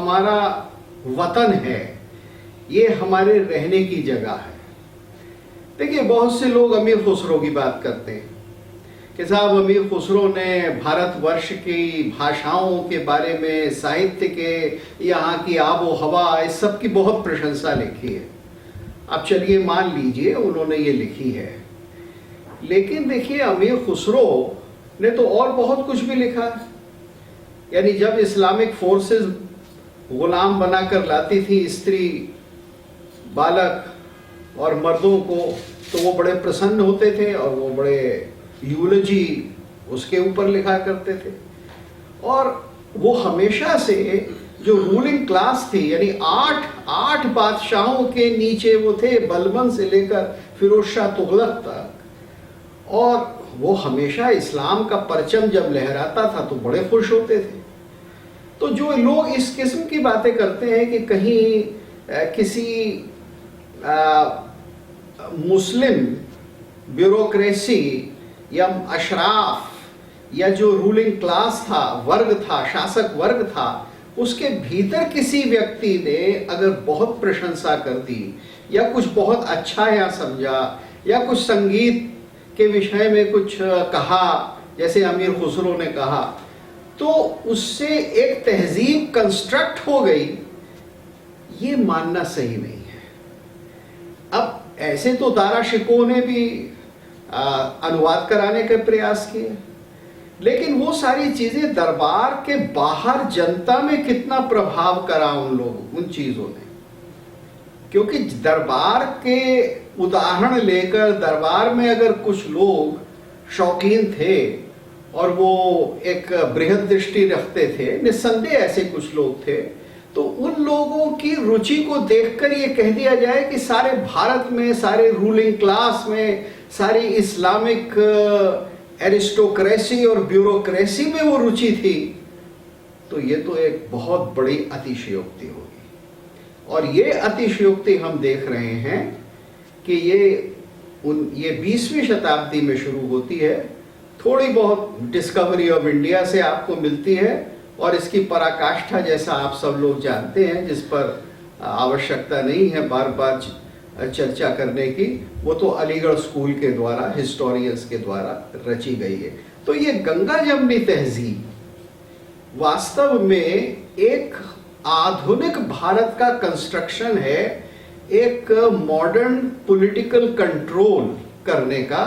हमारा वतन है, ये हमारे रहने की जगह है। देखिए, बहुत से लोग अमीर खुसरो की बात करते हैं कि साहब अमीर खुसरो ने भारतवर्ष की भाषाओं के बारे में, साहित्य के, यहाँ की आबो हवा, इस सब की बहुत प्रशंसा लिखी है। अब चलिए मान लीजिए उन्होंने ये लिखी है, लेकिन देखिए अमीर खुसरो ने तो और बहुत कुछ भी लिखा है। यानी जब इस्लामिक फोर्सेस गुलाम बनाकर लाती थी स्त्री, बालक और मर्दों को, तो वो बड़े प्रसन्न होते थे और वो बड़े यूलॉजी उसके ऊपर लिखा करते थे। और वो हमेशा से जो रूलिंग क्लास थी, यानी आठ बादशाहों के नीचे वो थे, बलबन से लेकर फिरोज शाह तुगलक तक, और वो हमेशा इस्लाम का परचम जब लहराता था तो बड़े खुश होते थे। तो जो लोग इस किस्म की बातें करते हैं कि कहीं किसी मुस्लिम ब्यूरोक्रेसी या अशराफ या जो रूलिंग क्लास था, वर्ग था, शासक वर्ग था, उसके भीतर किसी व्यक्ति ने अगर बहुत प्रशंसा कर दी या कुछ बहुत अच्छा या समझा या कुछ संगीत के विषय में कुछ कहा, जैसे अमीर खुसरो ने कहा, तो उससे एक तहजीब कंस्ट्रक्ट हो गई, ये मानना सही नहीं है। अब ऐसे तो दारा शिकोह ने भी अनुवाद कराने के प्रयास किए, लेकिन वो सारी चीजें दरबार के बाहर जनता में कितना प्रभाव करा उन चीजों ने, क्योंकि दरबार के उदाहरण लेकर दरबार में अगर कुछ लोग शौकीन थे और वो एक बृहद दृष्टि रखते थे, निस्संदेह ऐसे कुछ लोग थे, तो उन लोगों की रुचि को देखकर ये कह दिया जाए कि सारे भारत में, सारे रूलिंग क्लास में, सारी इस्लामिक एरिस्टोक्रेसी और ब्यूरोक्रेसी में वो रुचि थी, तो ये तो एक बहुत बड़ी अतिशयोक्ति होगी। और ये अतिशयोक्ति हम देख रहे हैं कि ये 20वीं शताब्दी में शुरू होती है, थोड़ी बहुत डिस्कवरी ऑफ इंडिया से आपको मिलती है, और इसकी पराकाष्ठा जैसा आप सब लोग जानते हैं, जिस पर आवश्यकता नहीं है बार बार चर्चा करने की, वो तो अलीगढ़ स्कूल के द्वारा, हिस्टोरियंस के द्वारा रची गई है। तो ये गंगा जमनी तहजीब वास्तव में एक आधुनिक भारत का कंस्ट्रक्शन है, एक मॉडर्न पॉलिटिकल कंट्रोल करने का,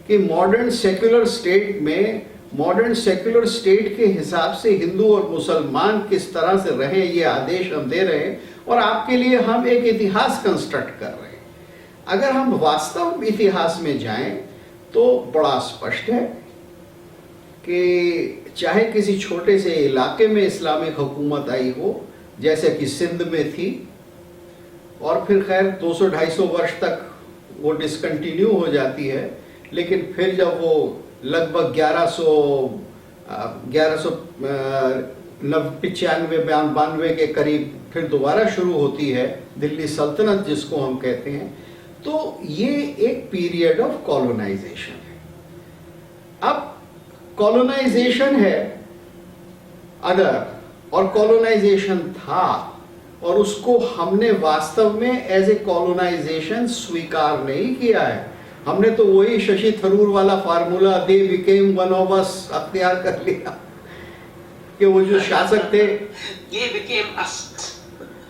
कि मॉडर्न सेक्युलर स्टेट में, मॉडर्न सेक्युलर स्टेट के हिसाब से हिंदू और मुसलमान किस तरह से रहें, ये आदेश हम दे रहे हैं, और आपके लिए हम एक इतिहास कंस्ट्रक्ट कर रहे हैं। अगर हम वास्तव इतिहास में जाएं तो बड़ा स्पष्ट है कि चाहे किसी छोटे से इलाके में इस्लामिक हुकूमत आई हो, जैसे कि सिंध में थी, और फिर खैर 200-250 वर्ष तक वो डिसकंटिन्यू हो जाती है, लेकिन फिर जब वो लगभग 1195-92 के करीब फिर दोबारा शुरू होती है, दिल्ली सल्तनत जिसको हम कहते हैं, तो ये एक पीरियड ऑफ कॉलोनाइजेशन है। अब कॉलोनाइजेशन है अगर, और कॉलोनाइजेशन था, और उसको हमने वास्तव में एज ए कॉलोनाइजेशन स्वीकार नहीं किया है। हमने तो वही शशि थरूर वाला formula, they became one of us, अख्तियार कर लिया कि वो जो शासक थे, ये बिकेम अस,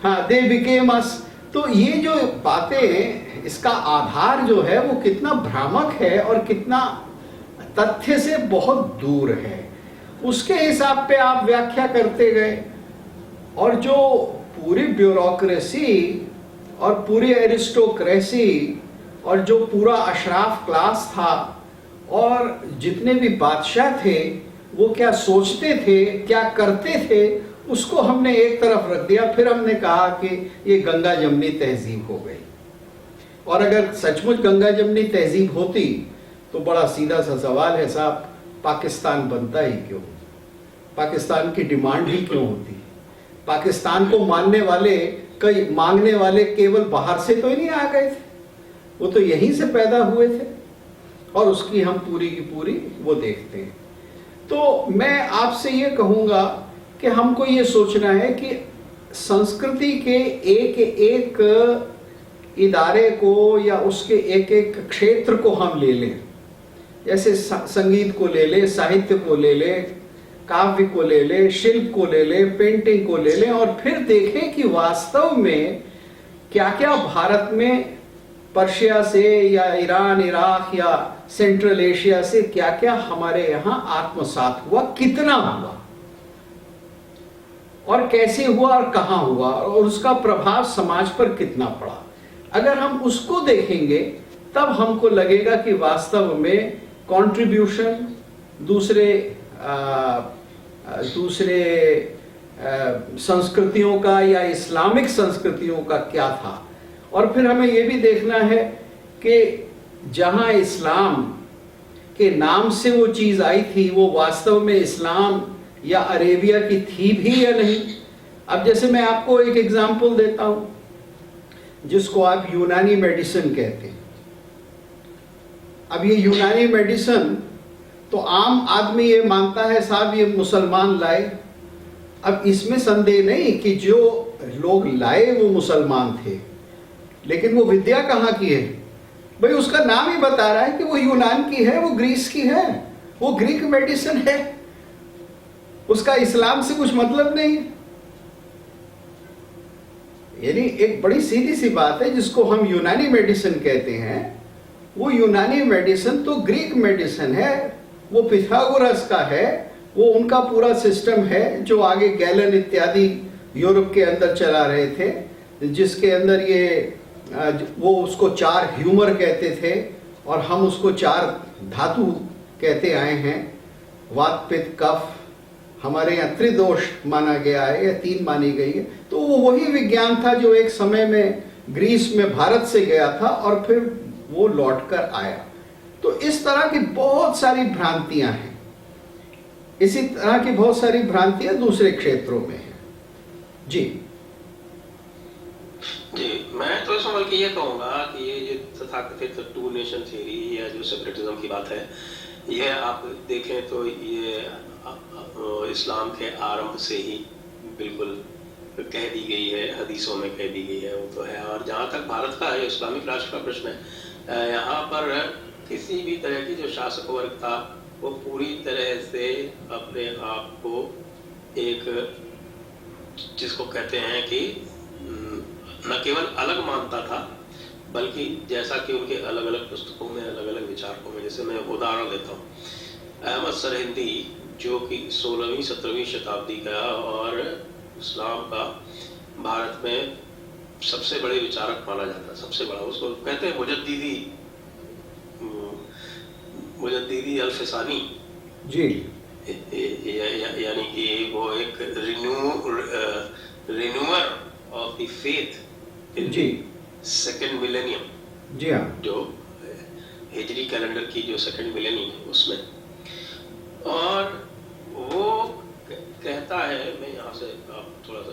हाँ, दे बिकेम अस। तो ये जो बातें, इसका आधार जो है वो कितना भ्रामक है और कितना तथ्य से बहुत दूर है, उसके हिसाब पे आप व्याख्या करते गए। और जो पूरी ब्यूरोक्रेसी और पूरी एरिस्टोक्रेसी और जो पूरा अशराफ क्लास था और जितने भी बादशाह थे, वो क्या सोचते थे, क्या करते थे, उसको हमने एक तरफ रख दिया। फिर हमने कहा कि ये गंगा जमनी तहजीब हो गई। और अगर सचमुच गंगा जमनी तहजीब होती तो बड़ा सीधा सा सवाल है साहब, पाकिस्तान बनता ही क्यों? पाकिस्तान की डिमांड ही क्यों होती? पाकिस्तान को मांगने वाले केवल बाहर से तो ही नहीं आ गए थे, वो तो यहीं से पैदा हुए थे, और उसकी हम पूरी की पूरी वो देखते हैं। तो मैं आपसे ये कहूँगा कि हमको ये सोचना है कि संस्कृति के एक एक इदारे को या उसके एक एक क्षेत्र को हम ले लें, जैसे संगीत को ले लें, साहित्य को ले लें, काव्य को ले लें, शिल्प को ले लें, पेंटिंग को ले लें, और फिर देखें कि वास्तव में क्या क्या भारत में पर्शिया से या ईरान, इराक या सेंट्रल एशिया से क्या क्या हमारे यहाँ आत्मसात हुआ, कितना हुआ और कैसे हुआ और कहाँ हुआ, और उसका प्रभाव समाज पर कितना पड़ा। अगर हम उसको देखेंगे तब हमको लगेगा कि वास्तव में कंट्रीब्यूशन दूसरे संस्कृतियों का या इस्लामिक संस्कृतियों का क्या था। और फिर हमें यह भी देखना है कि जहां इस्लाम के नाम से वो चीज आई थी, वो वास्तव में इस्लाम या अरेबिया की थी भी या नहीं। अब जैसे मैं आपको एक एग्जांपल देता हूं, जिसको आप यूनानी मेडिसिन कहते हैं। अब ये यूनानी मेडिसिन तो आम आदमी ये मानता है साहब ये मुसलमान लाए। अब इसमें संदेह नहीं कि जो लोग लाए वो मुसलमान थे, लेकिन वो विद्या कहाँ की है भाई? उसका नाम ही बता रहा है कि वो यूनान की है, वो ग्रीस की है, वो ग्रीक मेडिसिन है, उसका इस्लाम से कुछ मतलब नहीं। यानी एक बड़ी सीधी सी बात है, जिसको हम यूनानी मेडिसिन कहते हैं, वो यूनानी मेडिसिन तो ग्रीक मेडिसिन है, वो पिथागोरस का है, वो उनका पूरा सिस्टम है जो आगे गैलन इत्यादि यूरोप के अंदर चला रहे थे, जिसके अंदर ये वो उसको 4 ह्यूमर कहते थे और हम उसको 4 धातु कहते आए हैं। वात, पित्त, कफ हमारे यहाँ त्रिदोष माना गया है या 3 मानी गई है। तो वो वही विज्ञान था जो एक समय में ग्रीस में भारत से गया था और फिर वो लौट कर आया। तो इस तरह की बहुत सारी भ्रांतियां हैं। इसी तरह की बहुत सारी भ्रांतियां दूसरे क्षेत्रों में हैं। जी जी, मैं तो समझ के ये कहूँगा कि ये जो तथाकथित 2 नेशन थ्योरी या जो सेपरेटिज्म की बात है, ये आप देखें तो ये इस्लाम के आरंभ से ही बिल्कुल कह दी गई है, हदीसों में कह दी गई है, वो तो है। और जहाँ तक भारत का है, इस्लामिक राष्ट्र का प्रश्न है, यहाँ पर किसी भी तरह की जो शासक वर्ग था वो पूरी तरह से अपने आप को एक, जिसको कहते हैं कि न केवल अलग मानता था, बल्कि जैसा कि उनके अलग अलग पुस्तकों में, अलग अलग विचारकों में, जैसे मैं उदाहरण देता हूँ, अहमद सरहिंदी जो कि 16वीं 17वीं शताब्दी का और इस्लाम का भारत में सबसे बड़े विचारक माना जाता है, सबसे बड़ा, उसको कहते हैं मुजद्दीदी अल-फिसानी जी, यानी कि वो एक renewer of the faith in जी, सेकेंड मिलेनियम। जी हाँ, जो हिजरी कैलेंडर की जो सेकेंड मिलेनियम है उसमें, और वो कहता है, मैं यहाँ से थोड़ा सा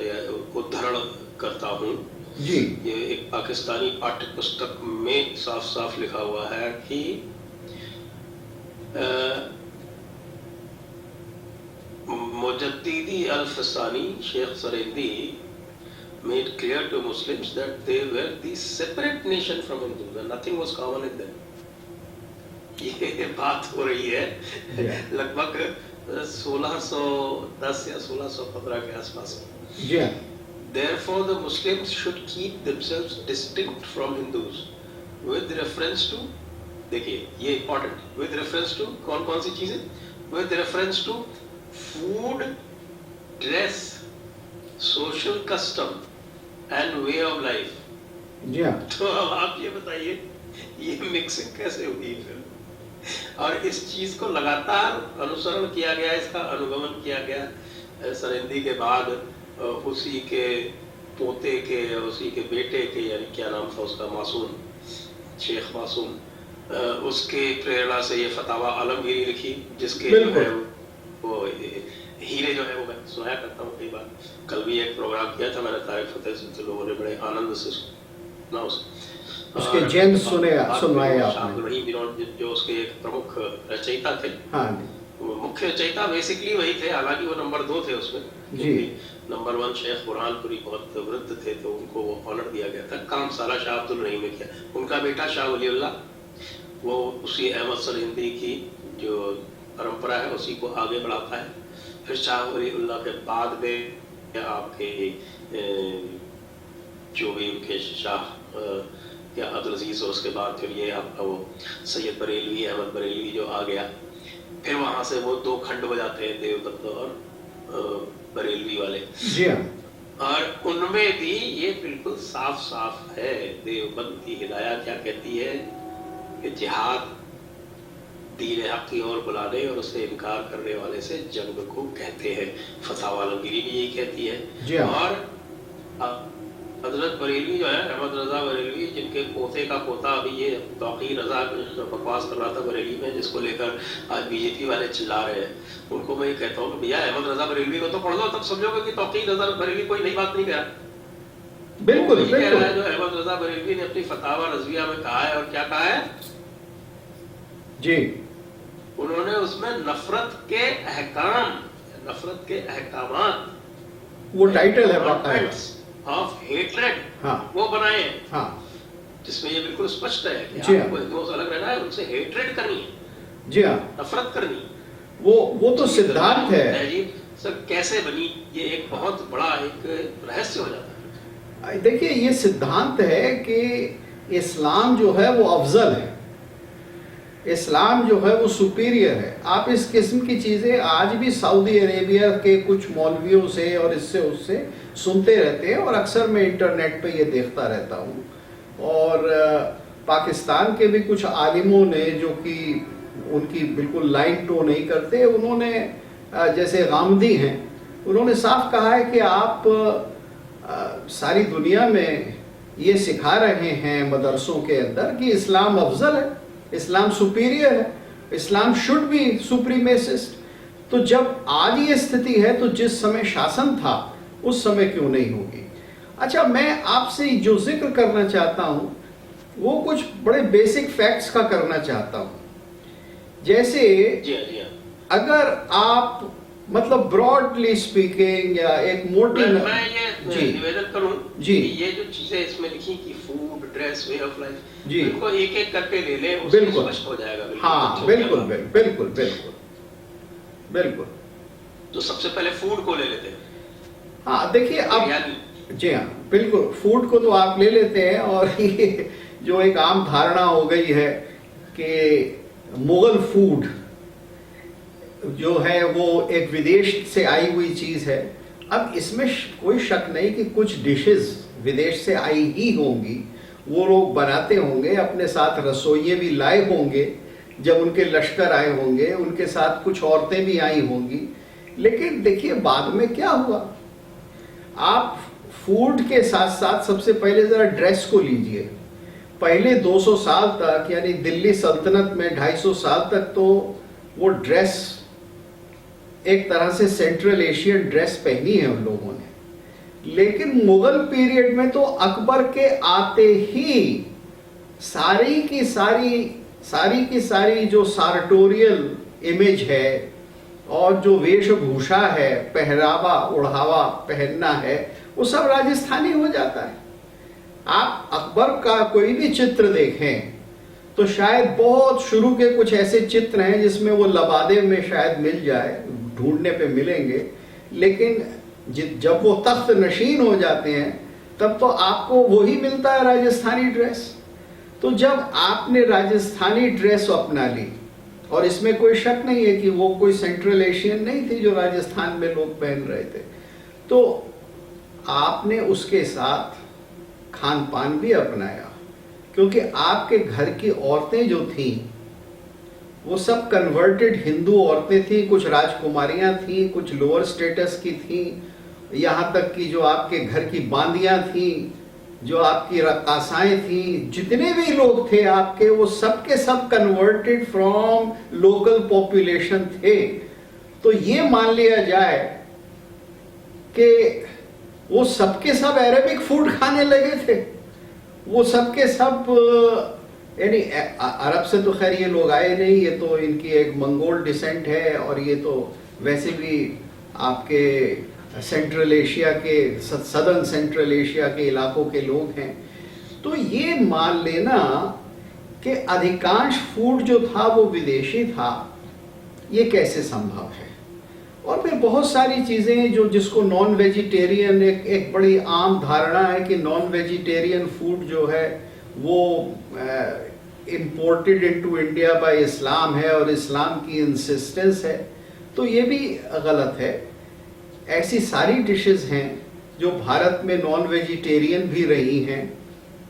उद्धरण करता हूँ जी, ये एक पाकिस्तानी पाठ्य पुस्तक में साफ साफ लिखा हुआ है कि Mujaddidi अल-फिसानी Sheikh Sirhindi made clear to Muslims that they were the separate nation from Hindus and nothing was common in them. ये बात हो रही है लगभग 1610 या 1615 के आसपास। Therefore, the Muslims should keep themselves distinct from Hindus with reference to, देखिए ये important, with reference to कौन कौन सी चीजें, with reference to food, dress, social custom and way of life। जी हाँ। तो अब आप ये बताइए ये मिक्सिंग कैसे हुई फिर? और इस चीज को लगातार अनुसरण किया गया, इसका अनुगमन किया गया सरहिंदी के बाद उसी के पोते के, उसी के बेटे के, यानी क्या नाम था उसका, मासूम, शेख मासूम, उसके प्रेरणा से ये फतावा आलमगीरी लिखी, जिसके जो है वो हीरे जो है वो मैं सुनाया करता हूँ कई बार। कल भी एक प्रोग्राम किया था मैंने तारिक फतेह से, तो लोगों ने बड़े आनंद से सुना उसके जेम्स सुनवाए आपने। रहीम जो उसके एक प्रमुख रचयिता थे, हाँ, मुख्य रचयिता बेसिकली वही थे, हालांकि वो नंबर 2 थे उसमें, जी। नंबर 1 शेख बुरहानपुरी बहुत वृद्ध थे तो उनको वो ऑनर दिया गया था। काम सारा शाह अब्दुल रहीम ने किया। उनका बेटा शाह वलीउल्लाह वो उसी अहमद सरहिंदी की जो परंपरा है उसी को आगे बढ़ाता है। फिर शाह वलीउल्लाह के बाद में आपके जो भी उनके शाह या अब्दुल अजीज और उसके बाद फिर ये आपका वो सैयद बरेलवी, अहमद बरेलवी जो आ गया। फिर वहां से वो 2 खंड हो जाते हैं, देवबंद और बरेलवी वाले। जी हाँ। और उनमें भी ये बिल्कुल साफ साफ है, देवबंद की हिदाया क्या कहती है कि जिहाद दीन हक की ओर बुलाने और उससे इनकार करने वाले से जंग को कहते हैं। फतवा आलमगीरी भी यही कहती है। जी हाँ। और हजरत बरेलवी जो है, अहमद रजा बरेलवी, जिनके पोते का पोता अभी ये तौकीर रजा बकवास कर रहा था बरेली में, जिसको लेकर आज बीजेपी वाले चिल्ला रहे हैं, उनको मैं ये कहता हूँ कि भैया अहमद रजा बरेलवी को तो पढ़ लो, तब समझोगे कि तौकीर रजा बरेलवी कोई नई बात नहीं कह रहा। बिल्कुल कह रहा बिल्कुल। है जो अहमद रजा बरेलवी ने अपनी फतावा रजविया में कहा है। और क्या कहा है जी। उन्होंने उसमें नफरत के अहकाम, नफरत के अहकामात, वो टाइटल है बाकायदा। ऑफ हेट्रेड, हाँ। वो बनाए हैं, हाँ। जिसमें ये बिल्कुल स्पष्ट है कि जी हाँ। आपको हिंदुओं से अलग रहना है, उनसे हेट्रेड करनी है, जी हाँ। नफरत करनी है। वो तो सिद्धांत है। तहजीब सर कैसे बनी, ये एक बहुत बड़ा एक रहस्य हो जाता है। देखिए ये सिद्धांत है कि इस्लाम जो है वो अफजल है, इस्लाम जो है वो सुपीरियर है। आप इस किस्म की चीज़ें आज भी सऊदी अरेबिया के कुछ मौलवियों से और इससे उससे सुनते रहते हैं, और अक्सर मैं इंटरनेट पे ये देखता रहता हूँ। और पाकिस्तान के भी कुछ आलिमों ने, जो कि उनकी बिल्कुल लाइन टो नहीं करते, उन्होंने जैसे गामदी हैं, उन्होंने साफ कहा है कि आप सारी दुनिया में ये सिखा रहे हैं मदरसों के अंदर कि इस्लाम अफजल है, इस्लाम सुपीरियर है, इस्लाम शुड बी सुप्रीमेसिस्ट। तो जब आज ये स्थिति है तो जिस समय शासन था उस समय क्यों नहीं होगी। अच्छा, मैं आपसे जो जिक्र करना चाहता हूं वो कुछ बड़े बेसिक फैक्ट्स का करना चाहता हूं। जैसे जी हाँ, जी हाँ। अगर आप मतलब ब्रॉडली स्पीकिंग या एक मोटी मैं ये जी निवेदन करूं जी कि ये जो चीजें इसमें लिखी कि food, dress, way of life, जी, इनको एक एक करके ले ले, उससे बिल्कुल स्पष्ट हो जाएगा। हाँ बिल्कुल बिल्कुल बिल्कुल बिल्कुल। तो सबसे पहले फूड को ले लेते हैं। हाँ देखिए अब, बिरयानी। जी हाँ बिल्कुल, फूड को तो आप ले लेते हैं। और ये जो एक आम धारणा हो गई है कि मुगल फूड जो है वो एक विदेश से आई हुई चीज है। अब इसमें कोई शक नहीं कि कुछ डिशेस विदेश से आई ही होंगी, वो लोग बनाते होंगे, अपने साथ रसोइये भी लाए होंगे, जब उनके लश्कर आए होंगे उनके साथ कुछ औरतें भी आई होंगी। लेकिन देखिए बाद में क्या हुआ, आप फूड के साथ साथ सबसे पहले जरा ड्रेस को लीजिए। पहले 200 साल तक, यानी दिल्ली सल्तनत में 250 साल तक तो वो ड्रेस एक तरह से सेंट्रल एशियन ड्रेस पहनी है उन लोगों ने। लेकिन मुगल पीरियड में तो अकबर के आते ही सारी की सारी जो सार्टोरियल इमेज है और जो वेशभूषा है, पहरावा ओढ़ावा पहनना है, वो सब राजस्थानी हो जाता है। आप अकबर का कोई भी चित्र देखें तो शायद बहुत शुरू के कुछ ऐसे चित्र हैं जिसमें वो लबादे में शायद मिल जाए, ढूंढने पे मिलेंगे। लेकिन जब वो तख्त नशीन हो जाते हैं तब तो आपको वही मिलता है, राजस्थानी ड्रेस। तो जब आपने राजस्थानी ड्रेस अपना ली, और इसमें कोई शक नहीं है कि वो कोई सेंट्रल एशियन नहीं थी जो राजस्थान में लोग पहन रहे थे, तो आपने उसके साथ खान पान भी अपनाया। क्योंकि आपके घर की औरतें जो थीं वो सब कन्वर्टेड हिंदू औरतें थीं, कुछ राजकुमारियां थीं, कुछ लोअर स्टेटस की थीं, यहाँ तक कि जो आपके घर की बांदियां थीं, जो आपकी रक्कासाएं थीं, जितने भी लोग थे आपके, वो सब के सब कन्वर्टेड फ्रॉम लोकल पॉपुलेशन थे। तो ये मान लिया जाए कि वो सबके सब अरेबिक फूड खाने लगे थे, वो सबके सब यानी अरब से तो खैर ये लोग आए नहीं, ये तो इनकी एक मंगोल डिसेंट है, और ये तो वैसे भी आपके सेंट्रल एशिया के, सदर्न सेंट्रल एशिया के इलाकों के लोग हैं। तो ये मान लेना कि अधिकांश फूड जो था वो विदेशी था, ये कैसे संभव है? और फिर बहुत सारी चीज़ें जो, जिसको नॉन वेजिटेरियन, एक बड़ी आम धारणा है कि नॉन वेजिटेरियन फूड जो है वो इम्पोर्टेड इनटू इंडिया बाय इस्लाम है और इस्लाम की इंसिस्टेंस है, तो ये भी गलत है। ऐसी सारी डिशेस हैं जो भारत में नॉन वेजिटेरियन भी रही हैं,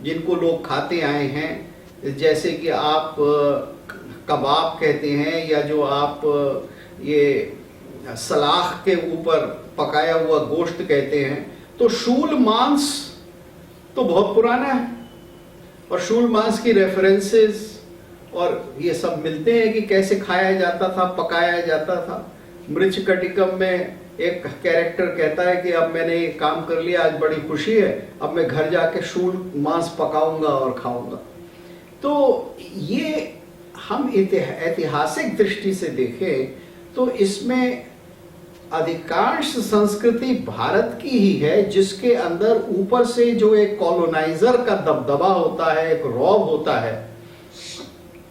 जिनको लोग खाते आए हैं, जैसे कि आप कबाब कहते हैं, या जो आप ये सलाख के ऊपर पकाया हुआ गोश्त कहते हैं। तो शूल मांस तो बहुत पुराना है, और शूल मांस की रेफरेंसेस और ये सब मिलते हैं कि कैसे खाया जाता था, पकाया जाता था। मृच कटिकम में एक कैरेक्टर कहता है कि अब मैंने ये काम कर लिया, आज बड़ी खुशी है, अब मैं घर जाके शूल मांस पकाऊंगा और खाऊंगा। तो ये हम ऐतिहासिक दृष्टि से देखें तो इसमें अधिकांश संस्कृति भारत की ही है, जिसके अंदर ऊपर से जो एक कॉलोनाइजर का दबदबा होता है, एक रौब होता है,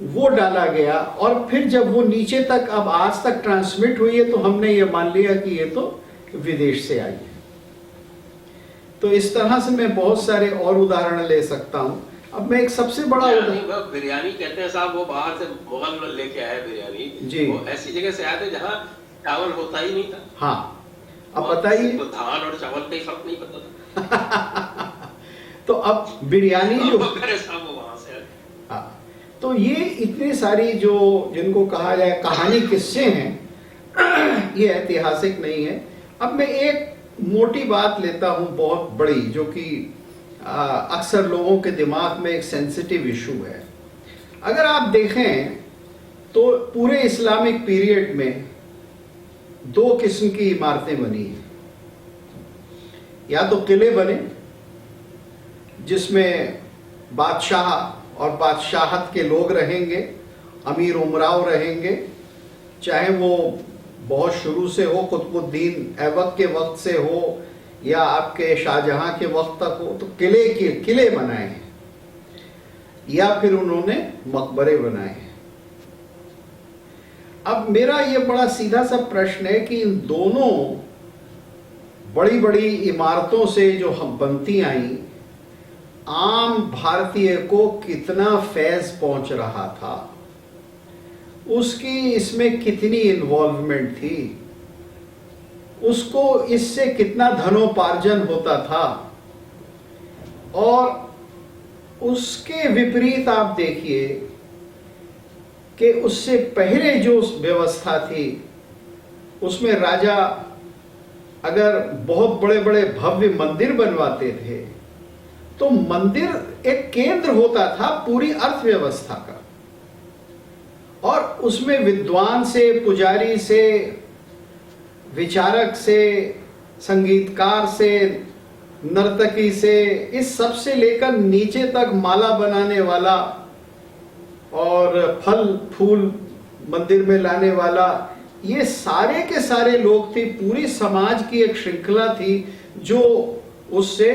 वो डाला गया, और फिर जब वो नीचे तक अब आज तक ट्रांसमिट हुई है तो हमने ये मान लिया कि ये तो विदेश से आई है। तो इस तरह से मैं बहुत सारे और उदाहरण ले सकता हूं। अब मैं एक सबसे बड़ा बिरयानी कहते हैं साहब, वो बाहर से मुगल लेके आए बिरयानी जी, वो ऐसी जगह से आए थे जहाँ चावल होता ही नहीं था। हाँ, अब बताइए, धान और चावल का ही फर्क नहीं पता था। तो अब बिरयानी जो साहब वो वहां से, हाँ, तो ये इतनी सारी जो जिनको कहा जाए कहानी किस्से हैं, ये ऐतिहासिक नहीं है। अब मैं एक मोटी बात लेता हूं बहुत बड़ी, जो कि अक्सर लोगों के दिमाग में एक सेंसिटिव इशू है। अगर आप देखें तो पूरे इस्लामिक पीरियड में दो किस्म की इमारतें बनी हैं। या तो किले बने जिसमें बादशाह और बादशाहत के लोग रहेंगे, अमीर उमराव रहेंगे, चाहे वो बहुत शुरू से हो, कुतुबुद्दीन ऐबक के वक्त से हो या आपके शाहजहां के वक्त तक हो, तो किले बनाए हैं, या फिर उन्होंने मकबरे बनाए हैं। अब मेरा ये बड़ा सीधा सा प्रश्न है कि इन दोनों बड़ी बड़ी इमारतों से जो हम बनती आई, आम भारतीय को कितना फैज पहुंच रहा था, उसकी इसमें कितनी इन्वॉल्वमेंट थी, उसको इससे कितना धनोपार्जन होता था, और उसके विपरीत आप देखिए कि उससे पहले जो व्यवस्था थी उसमें राजा अगर बहुत बड़े बड़े भव्य मंदिर बनवाते थे तो मंदिर एक केंद्र होता था पूरी अर्थव्यवस्था का, और उसमें विद्वान से, पुजारी से, विचारक से, संगीतकार से, नर्तकी से, इस सब से लेकर नीचे तक माला बनाने वाला और फल फूल मंदिर में लाने वाला, ये सारे के सारे लोग थे। पूरी समाज की एक श्रृंखला थी जो उससे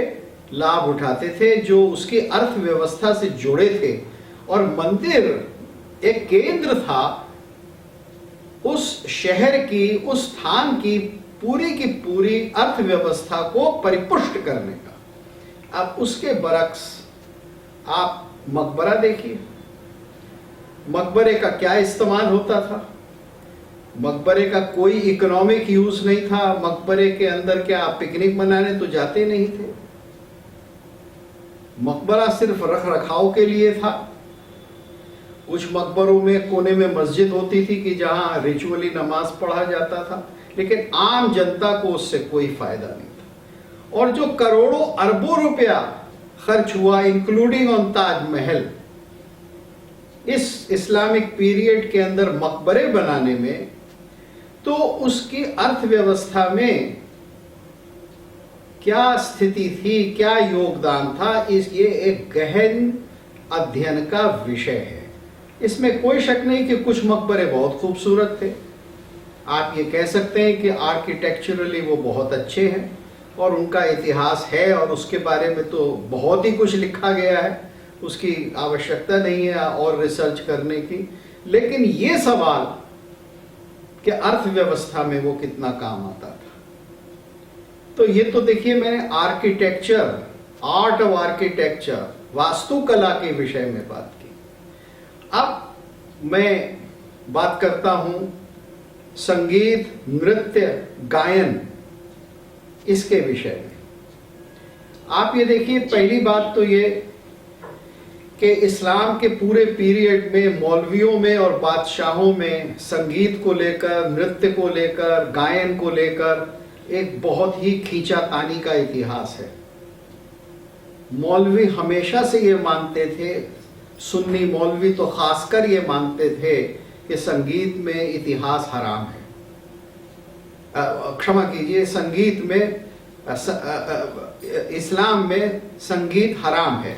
लाभ उठाते थे, जो उसकी अर्थव्यवस्था से जुड़े थे, और मंदिर एक केंद्र था उस शहर की, उस स्थान की पूरी अर्थव्यवस्था को परिपुष्ट करने का। अब उसके बरक्स आप मकबरा देखिए, मकबरे का क्या इस्तेमाल होता था? मकबरे का कोई इकोनॉमिक यूज नहीं था। मकबरे के अंदर क्या आप पिकनिक मनाने तो जाते नहीं थे, मकबरा सिर्फ रख रखाव के लिए था। कुछ मकबरों में कोने में मस्जिद होती थी कि जहां रिचुअली नमाज पढ़ा जाता था, लेकिन आम जनता को उससे कोई फायदा नहीं था। और जो करोड़ों अरबों रुपया खर्च हुआ इंक्लूडिंग ऑन ताजमहल इस इस्लामिक पीरियड के अंदर मकबरे बनाने में, तो उसकी अर्थव्यवस्था में क्या स्थिति थी, क्या योगदान था, इस ये एक गहन अध्ययन का विषय है। इसमें कोई शक नहीं कि कुछ मकबरे बहुत खूबसूरत थे, आप ये कह सकते हैं कि आर्किटेक्चरली वो बहुत अच्छे हैं और उनका इतिहास है और उसके बारे में तो बहुत ही कुछ लिखा गया है, उसकी आवश्यकता नहीं है और रिसर्च करने की। लेकिन ये सवाल कि अर्थव्यवस्था में वो कितना काम आता था, तो ये तो देखिए मैंने आर्किटेक्चर, आर्ट ऑफ आर्किटेक्चर, वास्तुकला के विषय में बात की। अब मैं बात करता हूं संगीत, नृत्य, गायन, इसके विषय में। आप ये देखिए, पहली बात तो ये कि इस्लाम के पूरे पीरियड में मौलवियों में और बादशाहों में संगीत को लेकर, नृत्य को लेकर, गायन को लेकर एक बहुत ही खींचातानी का इतिहास है। मौलवी हमेशा से ये मानते थे, सुन्नी मौलवी तो खासकर ये मानते थे कि संगीत में इतिहास हराम है। क्षमा कीजिए, संगीत में इस्लाम में संगीत हराम है।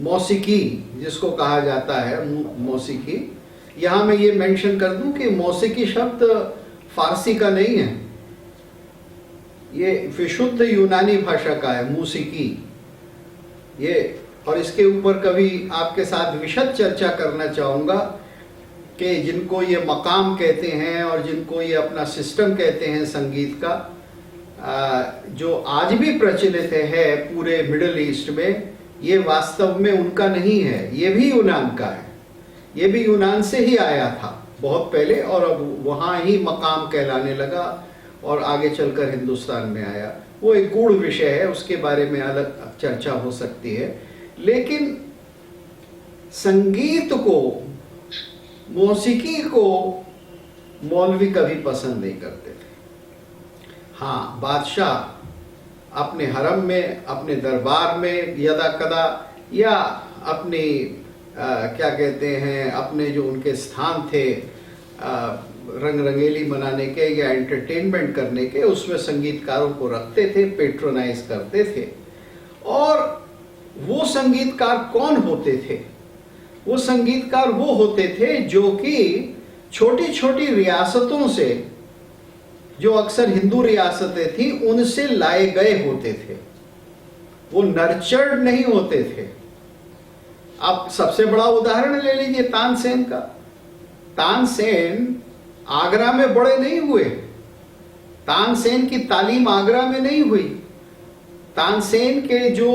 मौसीकी जिसको कहा जाता है, मौसीकी, यहां मैं ये मेंशन कर दूं कि मौसीकी शब्द फारसी का नहीं है, ये विशुद्ध यूनानी भाषा का है, मूसीकी ये। और इसके ऊपर कभी आपके साथ विशद चर्चा करना चाहूंगा कि जिनको ये मकाम कहते हैं और जिनको ये अपना सिस्टम कहते हैं संगीत का, जो आज भी प्रचलित है पूरे मिडिल ईस्ट में, ये वास्तव में उनका नहीं है, ये भी यूनान का है। ये भी यूनान से ही आया था बहुत पहले और अब वहाँ ही मकाम कहलाने लगा और आगे चलकर हिंदुस्तान में आया। वो एक गूढ़ विषय है, उसके बारे में अलग चर्चा हो सकती है। लेकिन संगीत को, मौसीकी को मौलवी कभी पसंद नहीं करते थे। हाँ, बादशाह अपने हरम में, अपने दरबार में यदा कदा, या अपनी क्या कहते हैं, अपने जो उनके स्थान थे रंग रंगेली मनाने के या एंटरटेनमेंट करने के, उसमें संगीतकारों को रखते थे, पेट्रोनाइज करते थे। और वो संगीतकार कौन होते थे? वो संगीतकार वो होते थे जो कि छोटी छोटी रियासतों से, जो अक्सर हिंदू रियासतें थी, उनसे लाए गए होते थे। वो नर्चर्ड नहीं होते थे। आप सबसे बड़ा उदाहरण ले लीजिए तानसेन का। तानसेन आगरा में बड़े नहीं हुए, तानसेन की तालीम आगरा में नहीं हुई। तानसेन के जो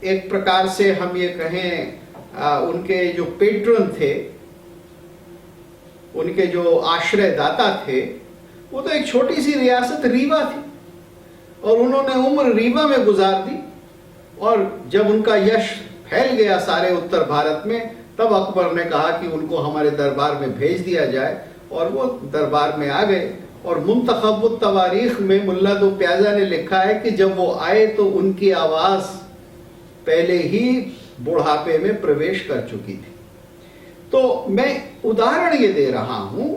एक प्रकार से हम ये कहें उनके जो पेट्रन थे, उनके जो आश्रयदाता थे, वो तो एक छोटी सी रियासत रीवा थी और उन्होंने उम्र रीवा में गुजार दी। और जब उनका यश फैल गया सारे उत्तर भारत में, तब अकबर ने कहा कि उनको हमारे दरबार में भेज दिया जाए और वो दरबार में आ गए। और मुंतखब तवारीख में मुल्ला दो प्याजा ने लिखा है कि जब वो आए तो उनकी आवाज पहले ही बुढ़ापे में प्रवेश कर चुकी थी। तो मैं उदाहरण ये दे रहा हूं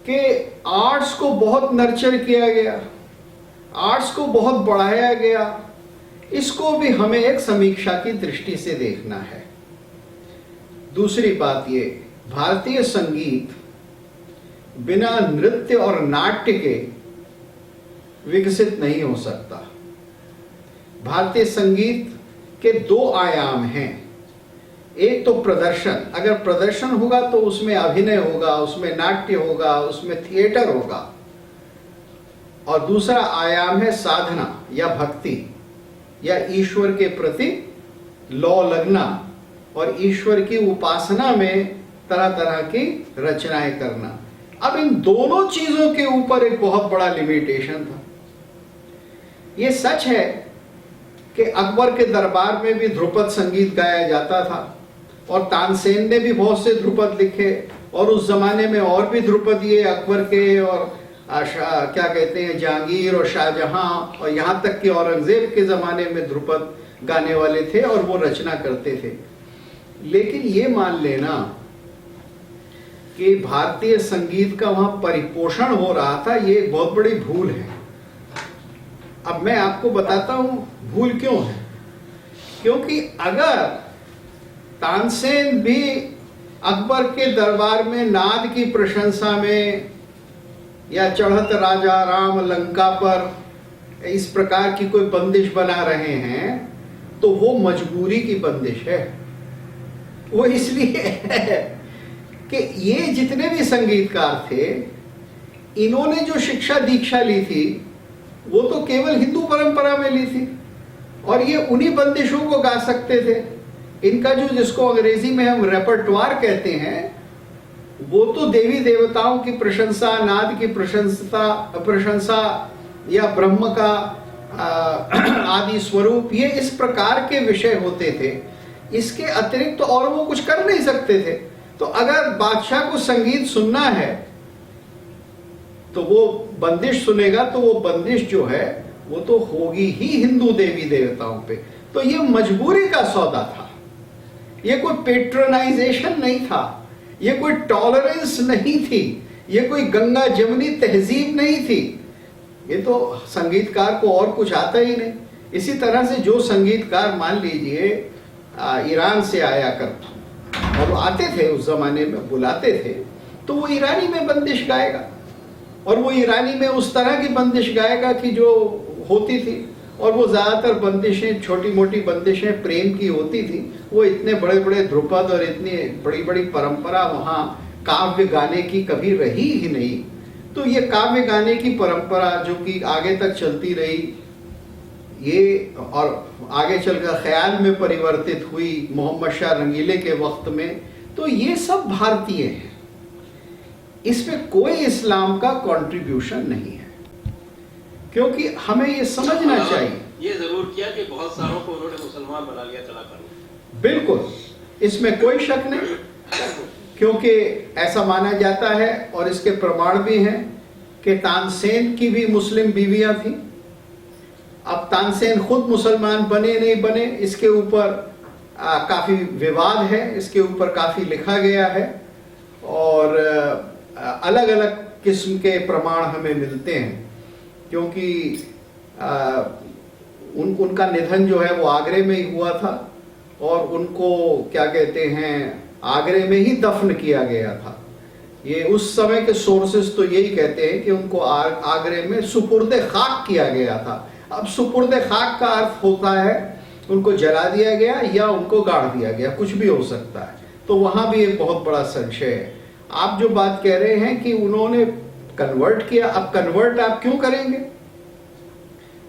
कि आर्ट्स को बहुत नर्चर किया गया, आर्ट्स को बहुत बढ़ाया गया। इसको भी हमें एक समीक्षा की दृष्टि से देखना है। दूसरी बात ये, भारतीय संगीत बिना नृत्य और नाट्य के विकसित नहीं हो सकता। भारतीय संगीत के दो आयाम हैं। एक तो प्रदर्शन, अगर प्रदर्शन होगा तो उसमें अभिनय होगा, उसमें नाट्य होगा, उसमें थिएटर होगा। और दूसरा आयाम है साधना या भक्ति, या ईश्वर के प्रति लौ लगना और ईश्वर की उपासना में तरह तरह की रचनाएं करना। अब इन दोनों चीजों के ऊपर एक बहुत बड़ा लिमिटेशन था। यह सच है कि अकबर के दरबार में भी ध्रुपद संगीत गाया जाता था और तानसेन ने भी बहुत से ध्रुपद लिखे, और उस जमाने में और भी ध्रुपद ये अकबर के और क्या कहते हैं जहांगीर और शाहजहां और यहां तक कि औरंगजेब के जमाने में ध्रुपद गाने वाले थे और वो रचना करते थे। लेकिन ये मान लेना कि भारतीय संगीत का वहां परिपोषण हो रहा था, ये एक बहुत बड़ी भूल है। अब मैं आपको बताता हूं भूल क्यों है। क्योंकि अगर तानसेन भी अकबर के दरबार में नाद की प्रशंसा में या चढ़त राजा राम लंका पर इस प्रकार की कोई बंदिश बना रहे हैं तो वो मजबूरी की बंदिश है। वो इसलिए है कि ये जितने भी संगीतकार थे, इन्होंने जो शिक्षा दीक्षा ली थी वो तो केवल हिंदू परंपरा में ली थी और ये उन्हीं बंदिशों को गा सकते थे। इनका जो, जिसको अंग्रेजी में हम रेपर्टवार कहते हैं, वो तो देवी देवताओं की प्रशंसा, नाद की प्रशंसा या ब्रह्म का आदि स्वरूप, ये इस प्रकार के विषय होते थे। इसके अतिरिक्त तो और वो कुछ कर नहीं सकते थे। तो अगर बादशाह को संगीत सुनना है तो वो बंदिश सुनेगा, तो वो बंदिश जो है वो तो होगी ही हिंदू देवी देवताओं पे। तो ये मजबूरी का सौदा था, ये कोई पेट्रोनाइजेशन नहीं था, ये कोई टॉलरेंस नहीं थी, ये कोई गंगा जमुनी तहजीब नहीं थी। ये तो संगीतकार को और कुछ आता ही नहीं। इसी तरह से जो संगीतकार मान लीजिए ईरान से आया करता, और वो आते थे उस जमाने में, बुलाते थे, तो वो ईरानी में बंदिश गाएगा और वो ईरानी में उस तरह की बंदिश गाएगा कि जो होती थी। और वो ज्यादातर बंदिशें, छोटी मोटी बंदिशें प्रेम की होती थी। वो इतने बड़े बड़े ध्रुपद और इतनी बड़ी बड़ी परंपरा वहाँ काव्य गाने की कभी रही ही नहीं। तो ये काव्य गाने की परंपरा जो कि आगे तक चलती रही, ये और आगे चलकर ख्याल में परिवर्तित हुई मोहम्मद शाह रंगीले के वक्त में, तो ये सब भारतीय है। इसमें कोई इस्लाम का कंट्रीब्यूशन नहीं है, क्योंकि हमें ये समझना चाहिए। ये जरूर किया कि बहुत सारों को उन्होंने मुसलमान बना लिया कलाकारों। बिल्कुल, इसमें कोई शक नहीं, क्योंकि ऐसा माना जाता है और इसके प्रमाण भी हैं कि तानसेन की भी मुस्लिम बीवियां थी। अब तानसेन खुद मुसलमान बने नहीं बने, इसके ऊपर काफी विवाद है, इसके ऊपर काफी लिखा गया है और अलग अलग किस्म के प्रमाण हमें मिलते हैं। क्योंकि उनका निधन जो है वो आगरे में ही हुआ था और उनको क्या कहते हैं, आगरे में ही दफन किया गया था। ये उस समय के सोर्सेस तो यही कहते हैं कि उनको आगरे में सुपुर्दे खाक किया गया था। अब सुपुर्दे खाक का अर्थ होता है उनको जला दिया गया या उनको गाड़ दिया गया, कुछ भी हो सकता है। तो वहां भी एक बहुत बड़ा संशय है। आप जो बात कह रहे हैं कि उन्होंने कन्वर्ट किया, अब कन्वर्ट आप क्यों करेंगे?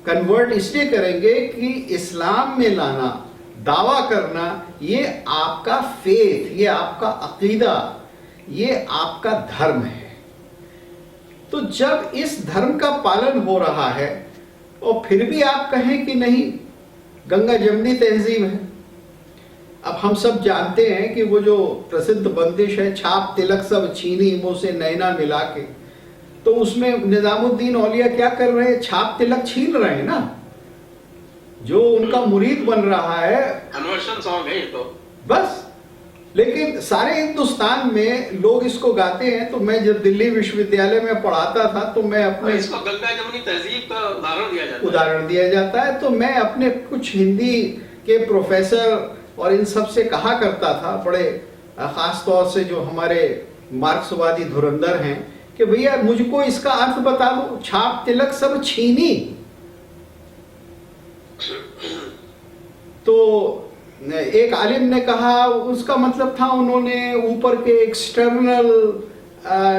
कन्वर्ट इसलिए करेंगे कि इस्लाम में लाना, दावा करना, ये आपका फेथ, ये आपका अकीदा, ये आपका धर्म है। तो जब इस धर्म का पालन हो रहा है और फिर भी आप कहें कि नहीं गंगा जमुनी तहजीब है। अब हम सब जानते हैं कि वो जो प्रसिद्ध बंदिश है, छाप तिलक सब छीनी मुंह से नैना मिला के, तो उसमें निजामुद्दीन औलिया क्या कर रहे हैं? छाप तिलक छीन रहे हैं ना। जो उनका मुरीद बन रहा है, कन्वर्शन सॉन्ग है ये तो बस। लेकिन सारे हिंदुस्तान में लोग इसको गाते हैं। तो मैं जब दिल्ली विश्वविद्यालय में पढ़ाता था तो मैं अपने, इसको गंगा जमुनी तहजीब का उदाहरण दिया जाता है। तो मैं अपने कुछ हिंदी के प्रोफेसर और इन सब से कहा करता था, बड़े खास तौर से जो हमारे मार्क्सवादी धुरंधर हैं, कि भैया मुझको इसका अर्थ बता दो, छाप तिलक सब छीनी। तो एक आलिम ने कहा उसका मतलब था उन्होंने ऊपर के एक्सटर्नल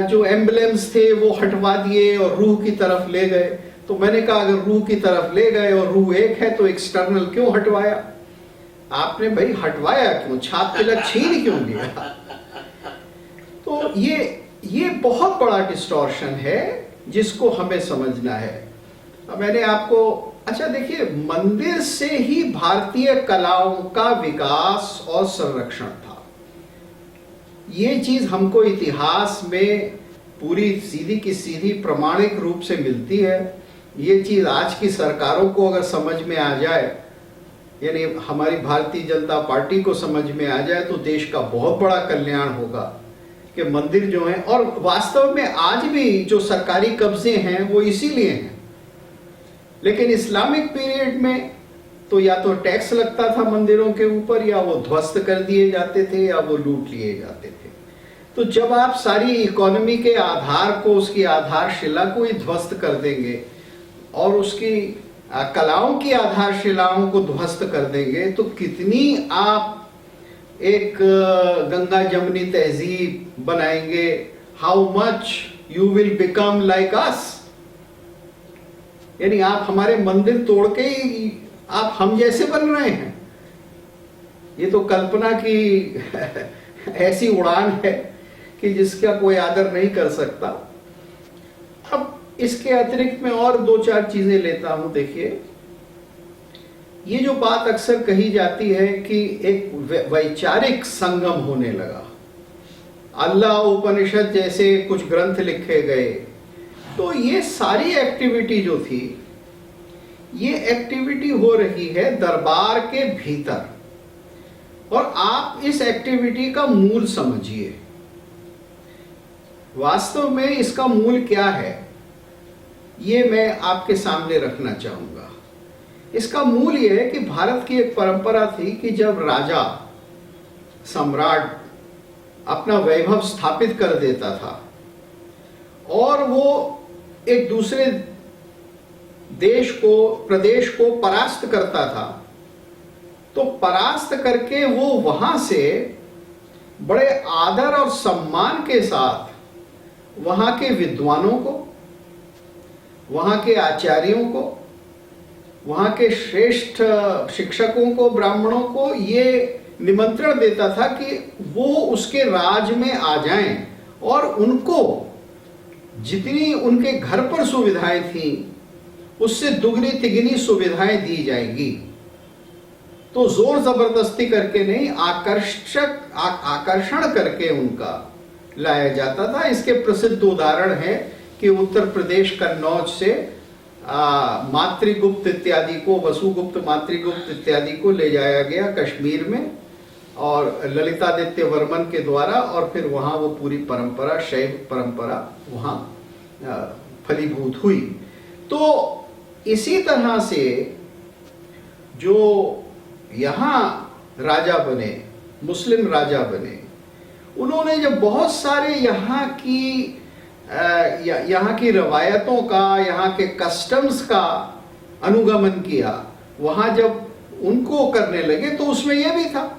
जो एम्बलेम्स थे वो हटवा दिए और रूह की तरफ ले गए। तो मैंने कहा अगर रूह की तरफ ले गए और रूह एक है तो एक्सटर्नल क्यों हटवाया? आपने भाई हटवाया क्यों? छाप तिलक छीन क्यों लिया? तो ये बहुत बड़ा डिस्टॉर्शन है जिसको हमें समझना है। मैंने आपको, अच्छा देखिए, मंदिर से ही भारतीय कलाओं का विकास और संरक्षण था। ये चीज हमको इतिहास में पूरी सीधी की सीधी प्रमाणिक रूप से मिलती है। ये चीज आज की सरकारों को अगर समझ में आ जाए, यानी हमारी भारतीय जनता पार्टी को समझ में आ जाए, तो देश का बहुत बड़ा कल्याण होगा कि मंदिर जो हैं, और वास्तव में आज भी जो सरकारी कब्जे हैं वो इसीलिए हैं। लेकिन इस्लामिक पीरियड में तो या तो टैक्स लगता था मंदिरों के ऊपर, या वो ध्वस्त कर दिए जाते थे, या वो लूट लिए जाते थे। तो जब आप सारी इकोनॉमी के आधार को, उसकी आधारशिला को ही ध्वस्त कर देंगे और उसकी कलाओं की आधारशिलाओं को ध्वस्त कर देंगे, तो कितनी आप एक गंगा जमुनी तहजीब बनाएंगे। How much you will become like us, यानी आप हमारे मंदिर तोड़ के ही आप हम जैसे बन रहे हैं। ये तो कल्पना की ऐसी उड़ान है कि जिसका कोई आदर नहीं कर सकता। अब इसके अतिरिक्त मैं और दो चार चीजें लेता हूं। देखिए, ये जो बात अक्सर कही जाती है कि एक वैचारिक संगम होने लगा, अल्लाह उपनिषद जैसे कुछ ग्रंथ लिखे गए, तो ये सारी एक्टिविटी जो थी, ये एक्टिविटी हो रही है दरबार के भीतर। और आप इस एक्टिविटी का मूल समझिए, वास्तव में इसका मूल क्या है, ये मैं आपके सामने रखना चाहूंगा। इसका मूल यह है कि भारत की एक परंपरा थी कि जब राजा सम्राट अपना वैभव स्थापित कर देता था और वो एक दूसरे देश को, प्रदेश को परास्त करता था, तो परास्त करके वो वहां से बड़े आदर और सम्मान के साथ वहां के विद्वानों को, वहां के आचार्यों को, वहां के श्रेष्ठ शिक्षकों को, ब्राह्मणों को ये निमंत्रण देता था कि वो उसके राज में आ जाएं और उनको जितनी उनके घर पर सुविधाएं थी उससे दुगनी तिगनी सुविधाएं दी जाएगी। तो जोर जबरदस्ती करके नहीं, आकर्षण करके उनका लाया जाता था। इसके प्रसिद्ध उदाहरण है कि उत्तर प्रदेश कन्नौज से मातृगुप्त इत्यादि को, वसुगुप्त, मातृगुप्त इत्यादि को ले जाया गया कश्मीर में और ललितादित्य वर्मन के द्वारा, और फिर वहां वो पूरी परंपरा, शैव परंपरा वहां फलीभूत हुई। तो इसी तरह से जो यहां राजा बने, मुस्लिम राजा बने, उन्होंने जब बहुत सारे यहाँ की रवायतों का, यहाँ के कस्टम्स का अनुगमन किया, वहां जब उनको करने लगे तो उसमें यह भी था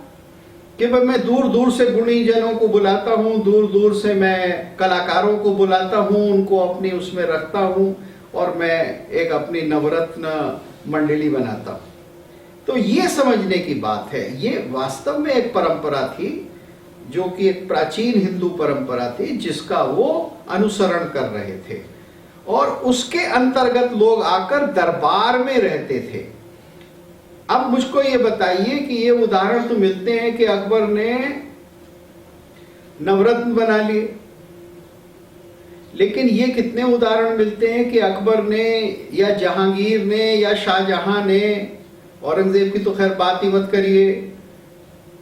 कि भाई मैं दूर दूर से गुणी जनों को बुलाता हूँ, दूर दूर से मैं कलाकारों को बुलाता हूँ, उनको अपनी उसमें रखता हूँ और मैं एक अपनी नवरत्न मंडली बनाता हूँ। तो ये समझने की बात है, ये वास्तव में एक परंपरा थी जो कि एक प्राचीन हिंदू परंपरा थी जिसका वो अनुसरण कर रहे थे, और उसके अंतर्गत लोग आकर दरबार में रहते थे। अब मुझको ये बताइए कि ये उदाहरण तो मिलते हैं कि अकबर ने नवरत्न बना लिए, लेकिन ये कितने उदाहरण मिलते हैं कि अकबर ने या जहांगीर ने या शाहजहां ने, औरंगजेब की तो खैर बात ही मत करिए,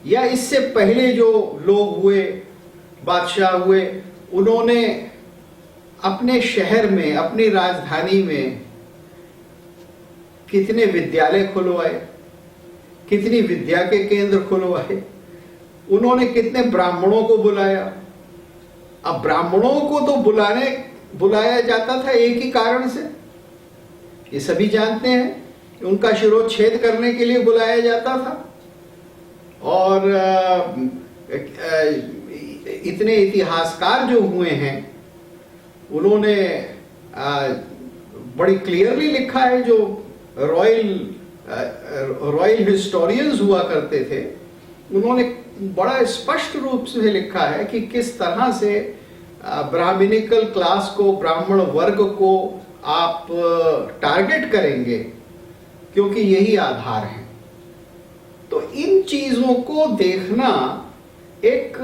या इससे पहले जो लोग हुए, बादशाह हुए, उन्होंने अपने शहर में, अपनी राजधानी में कितने विद्यालय खुलवाए, कितनी विद्या के केंद्र खुलवाए, उन्होंने कितने ब्राह्मणों को बुलाया। अब ब्राह्मणों को तो बुलाया जाता था एक ही कारण से, ये सभी जानते हैं, उनका शिरोच्छेद करने के लिए बुलाया जाता था। और इतने इतिहासकार जो हुए हैं उन्होंने बड़ी क्लियरली लिखा है, जो रॉयल हिस्टोरियंस हुआ करते थे, उन्होंने बड़ा स्पष्ट रूप से लिखा है कि किस तरह से ब्राह्मणिकल क्लास को, ब्राह्मण वर्ग को आप टारगेट करेंगे, क्योंकि यही आधार है। तो इन चीजों को देखना एक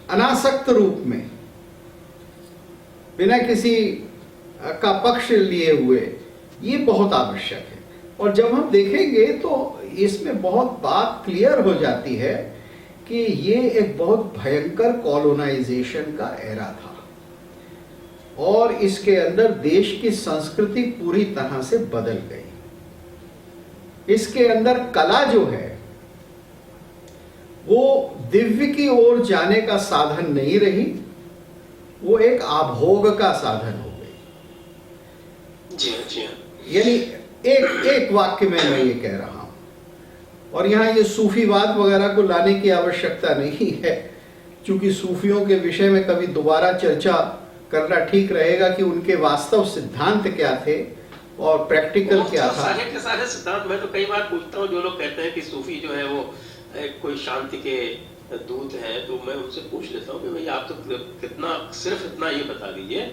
अनासक्त रूप में, बिना किसी का पक्ष लिए हुए, ये बहुत आवश्यक है। और जब हम देखेंगे तो इसमें बहुत बात क्लियर हो जाती है कि ये एक बहुत भयंकर कॉलोनाइजेशन का एरा था और इसके अंदर देश की संस्कृति पूरी तरह से बदल गई। इसके अंदर कला जो है वो दिव्य की ओर जाने का साधन नहीं रही, वो एक आभोग का साधन हो गई। जी हाँ, जी हाँ। यानी एक वाक्य में मैं ये कह रहा हूं, और यहां ये सूफीवाद वगैरह को लाने की आवश्यकता नहीं है, क्योंकि सूफियों के विषय में कभी दोबारा चर्चा करना ठीक रहेगा कि उनके वास्तव सिद्धांत क्या थे और प्रैक्टिकल क्या था। सारे के सारे सिद्धांत मैं तो कई बार पूछता हूँ, जो लोग कहते हैं कि सूफी जो है वो कोई शांति के दूत हैं, तो मैं उनसे पूछ लेता हूँ कि भाई आप तो कितना, सिर्फ इतना ये बता दीजिए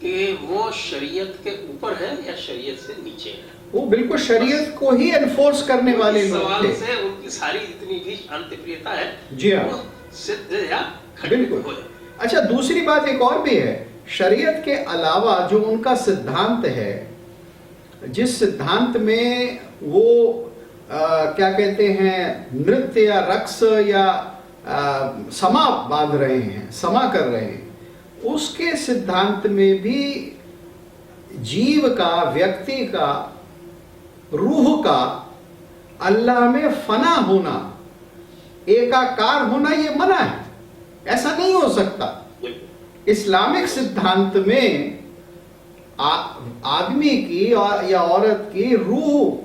कि वो शरीयत के ऊपर है या शरीयत से नीचे है। वो बिल्कुल शरीयत को ही एनफोर्स करने वाले लोग सवाल थे। से उनकी सारी जितनी भी शांतिप्रियता है, जी हाँ, वो सिद्ध या बिल्कुल। अच्छा, दूसरी बात एक और भी है, शरीयत के अलावा जो उनका सिद्धांत है, जिस सिद्धांत में वो क्या कहते हैं, नृत्य या रक्स या समा बांध रहे हैं, समा कर रहे हैं, उसके सिद्धांत में भी जीव का, व्यक्ति का, रूह का अल्लाह में फना होना, एकाकार होना, ये मना है, ऐसा नहीं हो सकता। इस्लामिक सिद्धांत में आदमी की या औरत की रूह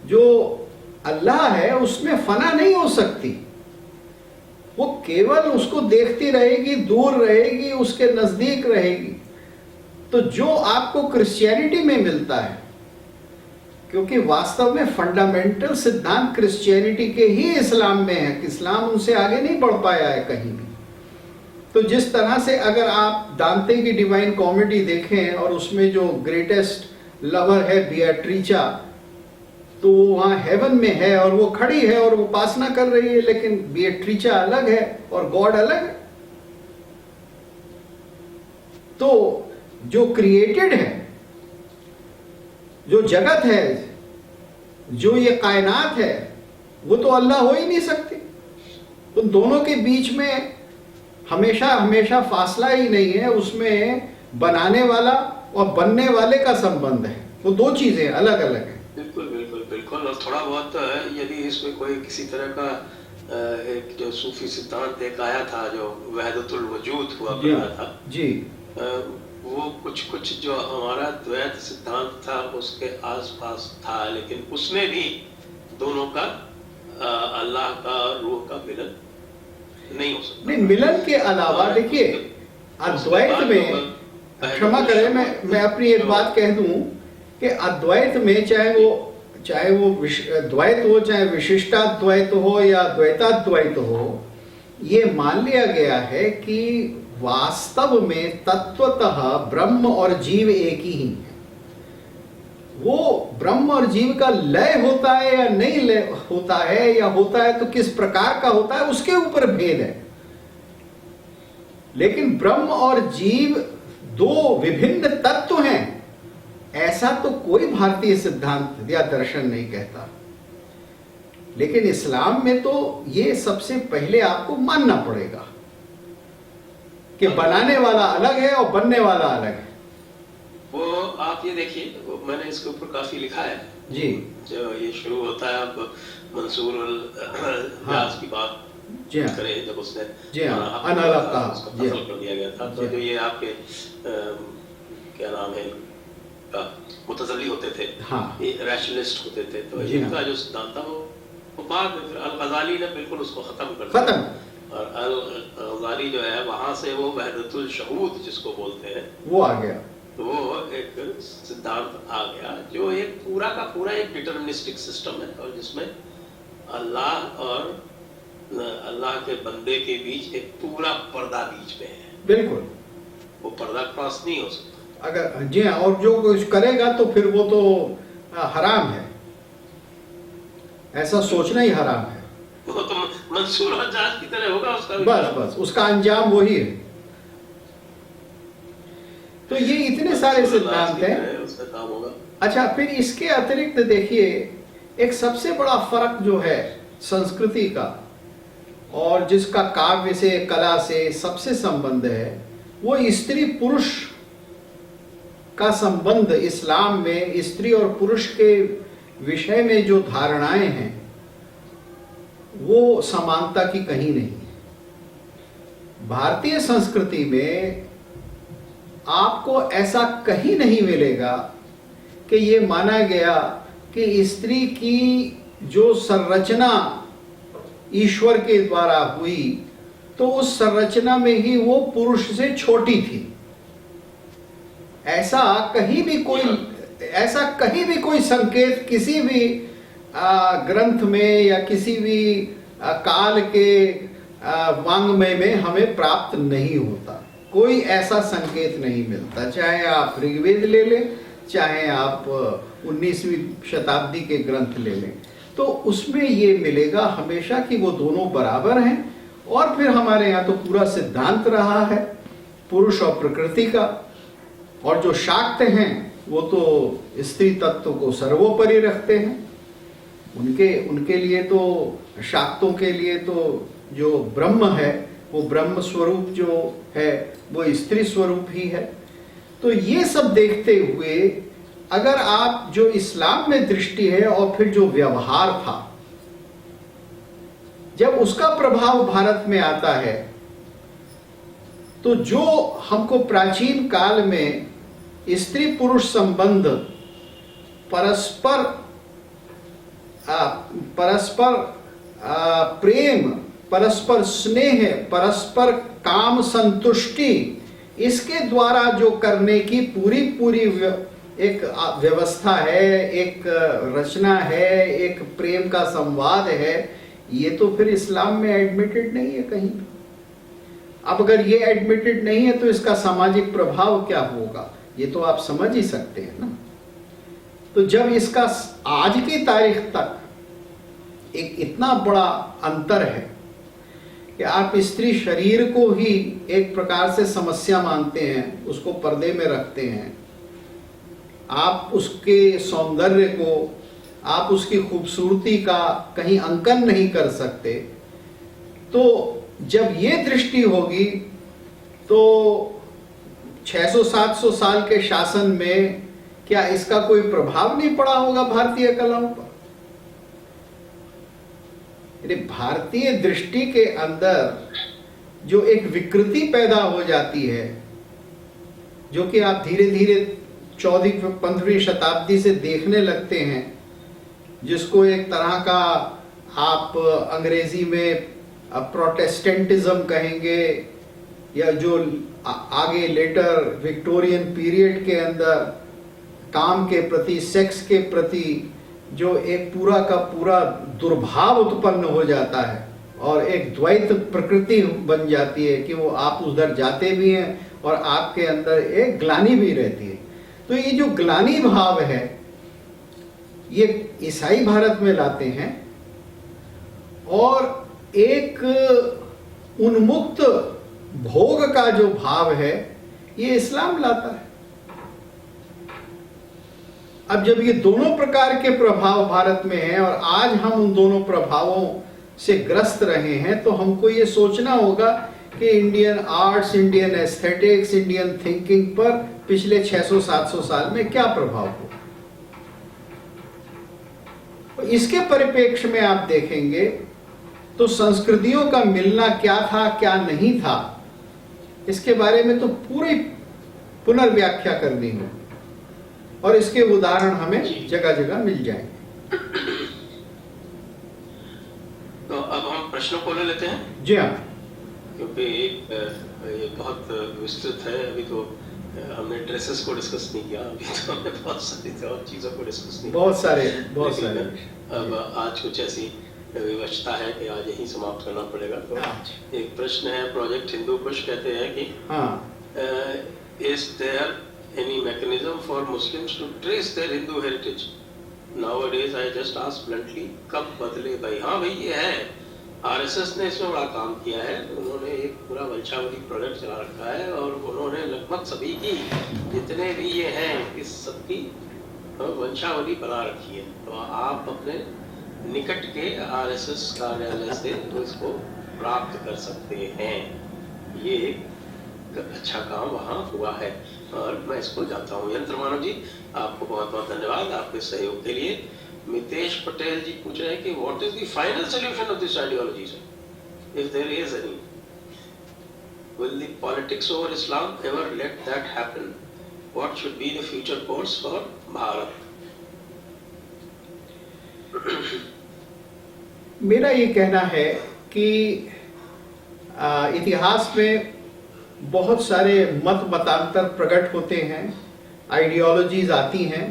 जो अल्लाह है उसमें फना नहीं हो सकती, वो केवल उसको देखती रहेगी, दूर रहेगी, उसके नजदीक रहेगी। तो जो आपको क्रिश्चियनिटी में मिलता है, क्योंकि वास्तव में फंडामेंटल सिद्धांत क्रिश्चियनिटी के ही इस्लाम में है, कि इस्लाम उनसे आगे नहीं बढ़ पाया है कहीं भी। तो जिस तरह से अगर आप दांते की डिवाइन कॉमेडी देखें और उसमें जो ग्रेटेस्ट लवर है बियाट्रीचा, तो वो वहां हेवन में है और वो खड़ी है और वो उपासना कर रही है, लेकिन बियाट्रीचा अलग है और गॉड अलग है। तो जो क्रिएटेड है, जो जगत है, जो ये कायनात है, वो तो अल्लाह हो ही नहीं सकती। तो दोनों के बीच में हमेशा हमेशा फासला ही नहीं है, उसमें बनाने वाला और बनने वाले का संबंध है, वो दो चीजें अलग अलग है। बिल्कुल बिल्कुल बिल्कुल। और थोड़ा बहुत यदि इसमें कोई किसी तरह का एक जो सूफी सिद्धांत एक आया था, जो वहदतुल वजूद हुआ करता था जी, वो कुछ जो हमारा द्वैत सिद्धांत था उसके आसपास था, लेकिन उसमें भी दोनों का, अल्लाह का, रूह का मिलन नहीं हो सकता। नहीं, मिलन के अलावा देखिए अद्वैत में, क्षमा करें मैं अपनी एक बात कह दूं कि अद्वैत में चाहे वो द्वैत हो, चाहे विशिष्टाद्वैत हो या द्वैताद्वैत हो, ये मान लिया गया है कि वास्तव में तत्वतः ब्रह्म और जीव एक ही है। वो ब्रह्म और जीव का लय होता है या नहीं लय होता है, या होता है तो किस प्रकार का होता है, उसके ऊपर भेद है। लेकिन ब्रह्म और जीव दो विभिन्न तत्व हैं, ऐसा तो कोई भारतीय सिद्धांत या दर्शन नहीं कहता। लेकिन इस्लाम में तो ये सबसे पहले आपको मानना पड़ेगा कि बनाने वाला अलग है और बनने वाला अलग है। वो आप ये देखिए, मैंने इसके ऊपर काफी लिखा है जी। जो ये शुरू होता है, अब मंसूर व्यास की बात करें, जब उसने अनअलग का उसको फसल कर दिया गया था, तो जो ये आपके क्या नाम है, मुतज़ल्ली होते थे, ये रैशनलिस्ट होते थे, तो इनका जो सिद्धांत था वो बाद में फिर अल-ग़ज़ाली ने बिल्कुल उसको खत्म कर दिया। और अल-ग़ज़ाली जो है वहां से वो वहदतुल शहूद जिसको बोलते हैं वो आ गया, वो एक सिद्धांत आ गया जो एक पूरा का पूरा एक डिटरमिनिस्टिक सिस्टम है, और जिसमें अल्लाह और अल्लाह के बंदे के बीच एक पूरा पर्दा बीच में है। बिल्कुल, वो पर्दा क्रॉस नहीं हो सकता अगर जी हाँ, और जो कुछ करेगा तो फिर वो तो हराम है, ऐसा सोचना ही हराम है। वो तो मंसूर व्यास की तरह होगा उसका, बस उसका अंजाम वही है। तो ये इतने सारे सिद्धांत हैं। अच्छा, फिर इसके अतिरिक्त देखिए एक सबसे बड़ा फर्क जो है संस्कृति का, और जिसका काव्य से, कला से सबसे संबंध है, वो स्त्री पुरुष का संबंध। इस्लाम में स्त्री और पुरुष के विषय में जो धारणाएं हैं वो समानता की कहीं नहीं है। भारतीय संस्कृति में आपको ऐसा कहीं नहीं मिलेगा कि ये माना गया कि स्त्री की जो संरचना ईश्वर के द्वारा हुई तो उस संरचना में ही वो पुरुष से छोटी थी। ऐसा कहीं भी कोई संकेत किसी भी ग्रंथ में या किसी भी काल के वांग्मय में हमें प्राप्त नहीं होता। कोई ऐसा संकेत नहीं मिलता, चाहे आप ऋग्वेद ले लें, चाहे आप 19वीं शताब्दी के ग्रंथ ले लें, तो उसमें ये मिलेगा हमेशा कि वो दोनों बराबर हैं। और फिर हमारे यहाँ तो पूरा सिद्धांत रहा है पुरुष और प्रकृति का, और जो शाक्त हैं वो तो स्त्री तत्व को सर्वोपरि रखते हैं। उनके लिए तो शाक्तों के लिए तो जो ब्रह्म है वो ब्रह्म स्वरूप जो है वो स्त्री स्वरूप ही है। तो ये सब देखते हुए अगर आप जो इस्लाम में दृष्टि है और फिर जो व्यवहार था, जब उसका प्रभाव भारत में आता है तो जो हमको प्राचीन काल में स्त्री पुरुष संबंध परस्पर प्रेम, परस्पर स्नेह, परस्पर काम संतुष्टि, इसके द्वारा जो करने की पूरी एक व्यवस्था है, एक रचना है, एक प्रेम का संवाद है, ये तो फिर इस्लाम में एडमिटेड नहीं है कहीं। अब अगर ये एडमिटेड नहीं है तो इसका सामाजिक प्रभाव क्या होगा, ये तो आप समझ ही सकते हैं ना। तो जब इसका आज की तारीख तक एक इतना बड़ा अंतर है कि आप स्त्री शरीर को ही एक प्रकार से समस्या मानते हैं, उसको पर्दे में रखते हैं, आप उसके सौंदर्य को, आप उसकी खूबसूरती का कहीं अंकन नहीं कर सकते, तो जब ये दृष्टि होगी तो 600-700 साल के शासन में क्या इसका कोई प्रभाव नहीं पड़ा होगा भारतीय कलाओं पर? भारतीय दृष्टि के अंदर जो एक विकृति पैदा हो जाती है, जो कि आप धीरे धीरे 14वीं-15वीं शताब्दी से देखने लगते हैं, जिसको एक तरह का आप अंग्रेजी में प्रोटेस्टेंटिज्म कहेंगे, या जो आगे लेटर विक्टोरियन पीरियड के अंदर काम के प्रति, सेक्स के प्रति जो एक पूरा का पूरा दुर्भाव उत्पन्न हो जाता है और एक द्वैत प्रकृति बन जाती है कि वो आप उधर जाते भी हैं और आपके अंदर एक ग्लानि भी रहती है। तो ये जो ग्लानि भाव है ये ईसाई भारत में लाते हैं, और एक उन्मुक्त भोग का जो भाव है ये इस्लाम लाता है। अब जब ये दोनों प्रकार के प्रभाव भारत में हैं और आज हम उन दोनों प्रभावों से ग्रस्त रहे हैं, तो हमको ये सोचना होगा कि Indian arts, Indian aesthetics, Indian thinking पर पिछले 600-700 साल में क्या प्रभाव हुआ। तो इसके परिप्रेक्ष्य में आप देखेंगे तो संस्कृतियों का मिलना क्या था क्या नहीं था, इसके बारे में तो पूरी पुनर्व्याख्या करनी होगी, और इसके उदाहरण हमें जगह जगह मिल जाएंगे। तो अब हम प्रश्नों को ले लेते हैं। जी हाँ, क्योंकि ये बहुत विस्तृत है। अभी तो हमने ड्रेसेस को डिस्कस नहीं किया, अभी तो हमने बहुत सारी और चीज़ों को डिस्कस नहीं किया। बहुत सारे अब आज कुछ ऐसी विवशता है कि आज यही समाप्त करना पड़ेगा। तो एक प्रश्न है, प्रोजेक्ट हिंदू कुश कहते हैं कि is there any mechanism for Muslims to trace their Hindu heritage? Nowadays, I just ask bluntly, कब बदले भाई? हाँ भाई, ये है। RSS ने इसमें बड़ा काम किया है। उन्होंने एक पूरा वंशावली प्रोजेक्ट चला रखा है, और उन्होंने लगभग सभी की, जितने भी ये हैं, इस सबकी वंशावली बना रखी है। तो आप अपने निकट के RSS कार्यालय से इसको प्राप्त कर सकते हैं। ये एक अच्छा काम वहाँ हुआ है, और मैं इसको जानता हूँ। यंत्र मानव जी, आपको बहुत बहुत धन्यवाद आपके सहयोग के लिए। मितेश पटेल जी पूछ रहे हैं कि what is the final solution of this ideology, if there is any, will the politics over Islam ever let that happen? What should be the future course for Bharat? मेरा ये कहना है कि इतिहास में बहुत सारे मत मतांतर प्रकट होते हैं, आइडियोलॉजीज आती हैं,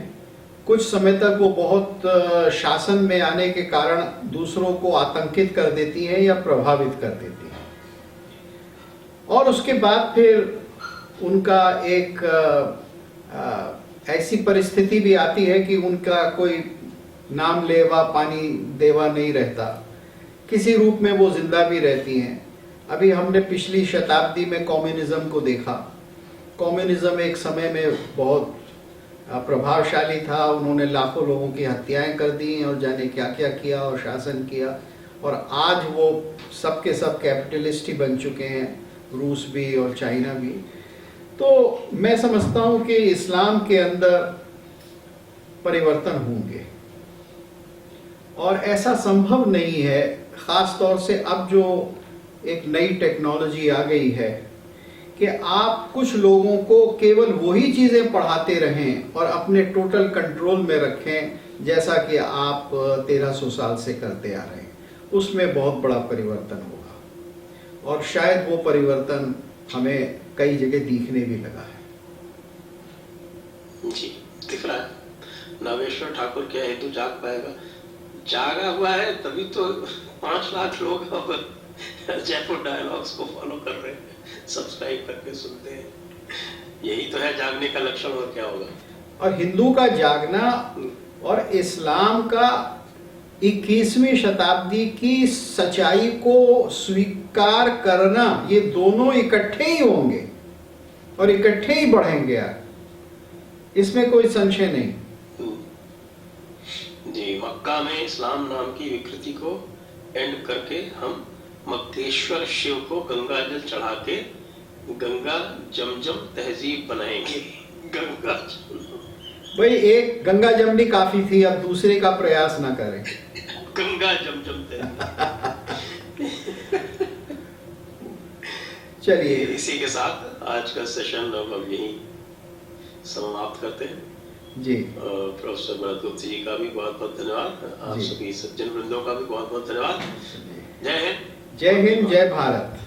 कुछ समय तक वो बहुत शासन में आने के कारण दूसरों को आतंकित कर देती है या प्रभावित कर देती है, और उसके बाद फिर उनका एक ऐसी परिस्थिति भी आती है कि उनका कोई नाम लेवा पानी देवा नहीं रहता, किसी रूप में वो जिंदा भी रहती हैं। अभी हमने पिछली शताब्दी में कम्युनिज्म को देखा। कम्युनिज्म एक समय में बहुत प्रभावशाली था, उन्होंने लाखों लोगों की हत्याएं कर दी और जाने क्या क्या किया और शासन किया, और आज वो सब के सब कैपिटलिस्ट ही बन चुके हैं, रूस भी और चाइना भी। तो मैं समझता हूं कि इस्लाम के अंदर परिवर्तन होंगे, और ऐसा संभव नहीं है, खास तौर से अब जो एक नई टेक्नोलॉजी आ गई है कि आप कुछ लोगों को केवल वही चीजें पढ़ाते रहें और अपने टोटल कंट्रोल में रखें जैसा कि आप 1300 साल से करते आ रहे हैं। उसमें बहुत बड़ा परिवर्तन होगा, और शायद वो परिवर्तन हमें कई जगह दिखने भी लगा है। जी, दिख रहा है। नागेश्वर ठाकुर क्या हेतु जाग पाएगा? जागा हुआ है तभी तो 5 लाख लोग अब जयपुर डायलॉग्स को फॉलो कर रहे हैं, सब्सक्राइब करके सुनते हैं। यही तो है जागने का लक्षण, और क्या होगा। और हिंदू का जागना और इस्लाम का 21वीं शताब्दी की सच्चाई को स्वीकार करना, ये दोनों इकट्ठे ही होंगे और इकट्ठे ही बढ़ेंगे यार, इसमें कोई संशय नहीं। जी, मक्का में इस्लाम नाम की विकृति को एंड करके हम मक्तेश्वर शिव को गंगा जल चढ़ा के गंगा जमजम तहजीब बनाएंगे। गंगा भाई, एक गंगा जमनी काफी थी, अब दूसरे का प्रयास ना करें। गंगा जमजम चलिए, इसी के साथ आज का सेशन अब हम यहीं समाप्त करते हैं। जी, प्रोफेसर भरत गुप्ता जी का भी बहुत बहुत धन्यवाद। आप सभी सज्जन वृंदों का भी बहुत बहुत धन्यवाद। जय हिंद, जय हिंद, जय भारत।